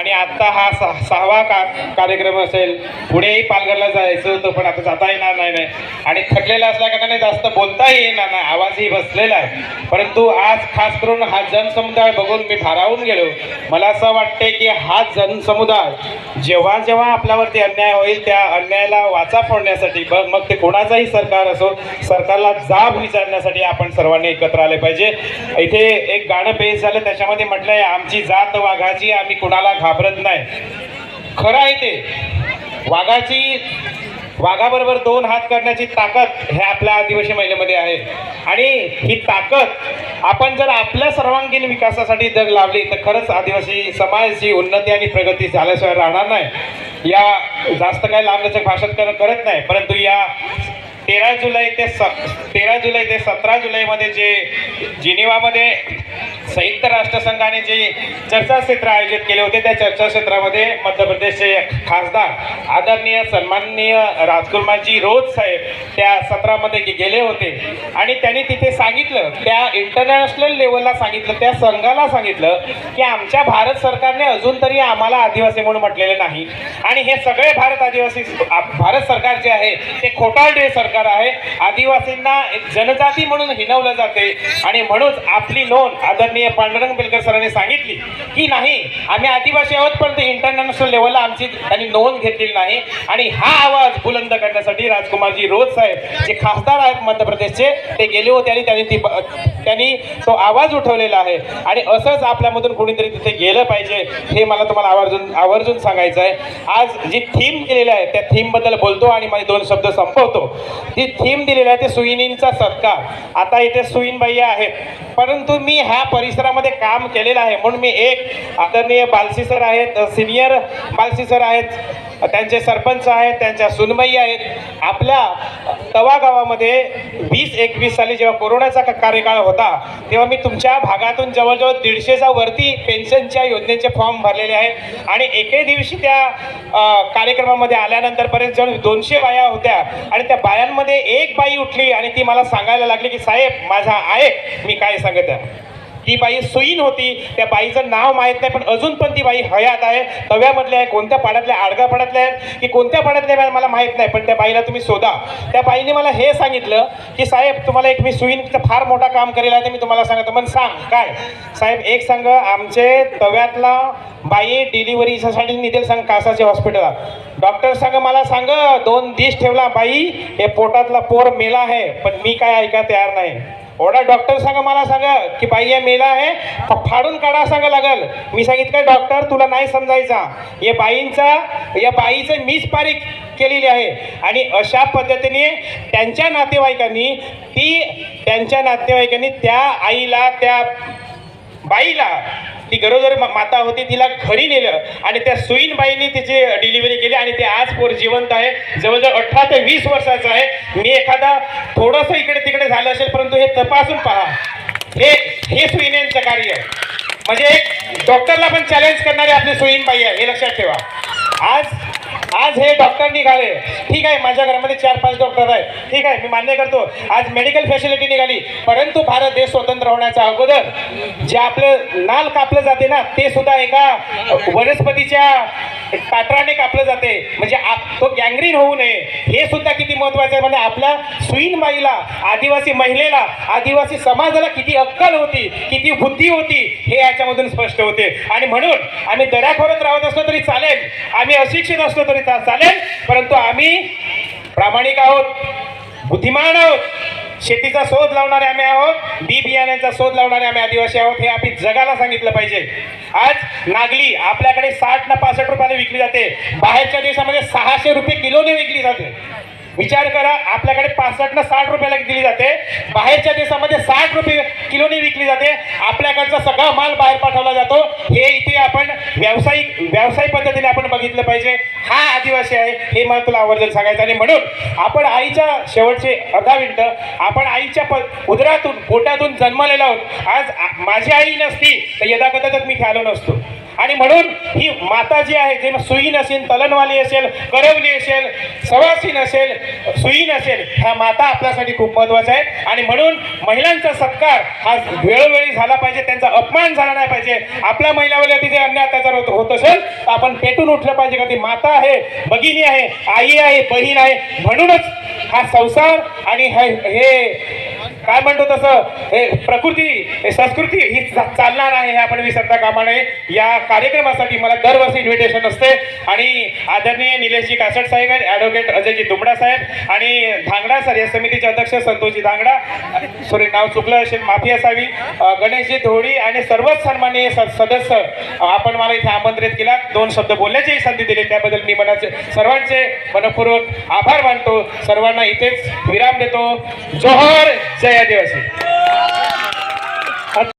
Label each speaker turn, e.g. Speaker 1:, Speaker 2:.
Speaker 1: आणि आता हा सहावा कार्यक्रम असेल. पुढेही पालघरला जायचं होतं पण आता जाता येणार नाही आणि थकलेला असल्या कारणाने जास्त बोलताही येणार नाही, आवाजही बसलेला आहे. परंतु आज खास करून हा जनसमुदाय बघून मी भारावून गेलो. मला असं वाटते की हा जनसमुदाय जेव्हा जेव्हा आपल्यावरती अन्याय होईल त्या अन्यायाला वाचा फोडण्यासाठी, मग ते कोणाचाही सरकार असो, सरकारला जाब विचारण्यासाठी आपण सर्वांनी एकत्र आले पाहिजे. इथे एक गाणं पेश झालं, त्याच्यामध्ये म्हटलंय आमची जात वाघाची, आम्ही कुणाला घाबरत नाही. खरं आहे ते. वाघाबरोबर दोन हात करण्याची ताकद हे आपल्या आदिवासी महिलेमध्ये आहे आणि ही ताकद आपण जर आपल्या सर्वांगीण विकासासाठी जर लावली तर खरंच आदिवासी समाजाची उन्नती आणि प्रगती झाल्याशिवाय राहणार नाही. या जास्त काही लांबलचक भाषण करत नाही, परंतु या 13 जुलै ते 17 जुलैमध्ये जे जिनिवामध्ये संयुक्त राष्ट्रसंघाने जे चर्चासत्र आयोजित केले होते, त्या चर्चासत्रामध्ये मध्य प्रदेशचे खासदार आदरणीय सन्माननीय राजकुमारजी रोज साहेब त्या सत्रामध्ये गेले होते आणि त्यांनी तिथे सांगितलं, त्या इंटरनॅशनल लेवलला सांगितलं, त्या संघाला सांगितलं की आमच्या भारत सरकारने अजून तरी आम्हाला आदिवासी म्हणून म्हटलेले नाही आणि हे सगळे भारत सरकार जे आहे ते खोटारडे सरकार आहे. आदिवासींना एक जनजाती म्हणून हिणवलं जाते आणि म्हणून आपली नोंद आदरणीय पांडुरंग बेलकर सरांनी सांगितली की नाही आम्ही आदिवासी आहोत, पण ते इंटरनॅशनल लेवलला आमची त्यांनी नोंद घेतलेली नाही. आणि हा आवाज बुलंद करण्यासाठी राजकुमारजी रोज साहेब जे खासदार आहेत मध्य प्रदेशचे ते गेले होते आणि त्यांनी तो आवाज उठवलेला आहे आणि असंच आपल्यामधून कोणीतरी तिथे गेलं पाहिजे हे मला तुम्हाला आवर्जून सांगायचं आहे. आज जी थीम दिलेली आहे त्या थीम बद्दल बोलतो आणि माझे 2 शब्द संपवतो. जी थीम दिलेली आहे ते सुईणींचा सत्कार. आता इथे सुईणबाई आहेत, परंतु मी ह्या परिसरामध्ये काम केलेलं आहे म्हणून मी एक आदरणीय बालसी सर आहेत, सिनियर बालसी सर आहेत, त्यांचे सरपंच आहेत, त्यांच्या सुनबाई आहेत. आपल्या तवा गावामध्ये 2021 साली जेव्हा कोरोनाचा कार्यकाळ होता तेव्हा मी तुमच्या भागातून जवळजवळ 150च्या वरती पेन्शनच्या योजनेचे फॉर्म भरलेले आहेत आणि एके दिवशी त्या कार्यक्रमामध्ये आल्यानंतर पर्यंत जवळ 200 बाया होत्या आणि त्या बायांमध्ये एक बाई उठली आणि ती मला सांगायला लागली की साहेब माझा आहे. मी काय सांगत आहे, ती बाई सुईण होती. त्या बाईचं नाव माहीत नाही पण अजून पण ती बाई हयात आहे. तव्यामधल्या आहे, कोणत्या पाड्यातल्या, आडगा पाड्यातल्या आहेत की कोणत्या पाड्यातल्या मला माहीत नाही, पण त्या बाईला तुम्ही शोधा. त्या बाईने मला हे सांगितलं की साहेब तुम्हाला एक मी सुईणचं फार मोठा काम करेल आहे ते मी तुम्हाला सांगतो. पण सांग काय साहेब, एक सांग आमचे तव्यातला बाई डिलिव्हरीसाठी निघेल सांग कासाच्या हॉस्पिटलात. डॉक्टर सांग मला सांग 2 दिवस ठेवला बाई, हे पोटातला पोर मेला आहे, पण मी काय ऐका तयार नाही. ओढा डॉक्टर सांगा मला सांगा की बाई या मेला आहे, फाडून काढा सांगा लागल. मी सांगितलं डॉक्टर तुला नाही समजायचा, या बाईचं मीच पारीख केलेली आहे. आणि अशा पद्धतीने त्यांच्या नातेवाईकांनी त्या आईला, त्या बाईला, ती गरोदर माता होती तिला घरी नेलं आणि त्या सुईणबाईंनी तिची डिलिव्हरी केली आणि ते आज पोर जिवंत आहे. जवळजवळ 18 ते 20 वर्षाचं आहे. मी एखादा थोडंसं इकडे तिकडे झालं असेल परंतु हे तपासून पहा. हे सुईणींचं कार्य आहे. म्हणजे एक डॉक्टरला पण चॅलेंज करणारी आपली सुईणबाई आहे, हे लक्षात ठेवा. आज हे डॉक्टर निघाले, ठीक आहे, माझ्या घरामध्ये 4-5 डॉक्टर आहेत, ठीक आहे, मी मान्य करतो. आज मेडिकल फॅसिलिटी निघाली, परंतु भारत देश स्वतंत्र होण्याच्या अगोदर जे आपलं नाल कापलं जाते ना ते सुद्धा एका वनस्पतीच्या कातराने कापलं जाते, म्हणजे तो गँग्रीन होऊ नये. हे सुद्धा किती महत्वाचं आहे. म्हणजे आपल्या सुईणबाईला, आदिवासी महिलेला, आदिवासी समाजाला किती अक्कल होती, किती बुद्धी होती हे याच्यामधून स्पष्ट होते. आणि म्हणून आम्ही दऱ्याखोऱ्यात राहत असलो तरी चालेल, आम्ही अशिक्षित असलो तरी चालेल, परंतु आम्ही प्रामाणिक आहोत, बुद्धिमान आहोत, शेतीचा शोध लावणारे आम्ही आहोत, बी बियाण्यांचा शोध लावणारे आम्ही आदिवासी आहोत. हे आम्ही जगाला सांगितलं पाहिजे. आज नागली आपल्याकडे 60 ना 65 रुपयाने विकली जाते, बाहेरच्या देशामध्ये 600 रुपये किलोने विकली जाते. विचार करा, आपल्याकडे 65 ना 60 रुपयाला दिली जाते, बाहेरच्या देशामध्ये 60 रुपये किलोने विकली जाते. आपल्याकडचा सगळा माल बाहेर पाठवला जातो. हे इथे आपण व्यवसाय पद्धतीने आपण बघितलं पाहिजे. हा आदिवासी आहे हे मला तुला आवर्जून सांगायचं. आणि म्हणून आपण आईच्या शेवटचे 10 मिनिटं आपण आईच्या उदरातून पोटातून जन्मलेलो आहोत. आज माझी आई नसती तर यदाकदाचित मी खेळलो नसतो. आणि म्हणून ही माता जी आहे जे सुईण असेल, तलनवाली असेल, करवली असेल, सवासीन असेल, सुईण असेल, ह्या माता आपल्यासाठी खूप महत्वाच्या आहेत. आणि म्हणून महिलांचा सत्कार हा वेळोवेळी झाला पाहिजे, त्यांचा अपमान झाला नाही पाहिजे. आपल्या महिलावर तिथे अन्याय अत्याचार होत असेल तर आपण पेटून उठलं पाहिजे का ती माता आहे, भगिनी आहे, आई आहे, बहीण आहे. म्हणूनच हा संसार आणि हे काय म्हणतो तसं हे प्रकृती, हे संस्कृती ही चालणार आहे हे आपण विसरता कामा नये. या कार्यक्रमासाठी मला दरवर्षी इन्व्हिटेशन असते आणि आदरणीय निलेशजी कासट साहेब आहेत, ॲडव्होकेट अजयजी दुमडा साहेब आणि धांगडा सर या समितीचे अध्यक्ष संतोषजी धांगडा, सॉरी नाव चुकलं असेल माफी असावी, गणेशजी धोडी आणि सर्वच सन्माननीय सदस्य आपण मला इथे आमंत्रित केला, 2 शब्द बोलण्याची संधी दिली त्याबद्दल मी सर्वांचे मनपूर्वक आभार मानतो. सर्वांना इथेच विराम देतो. जोहर, जय आदिवासी.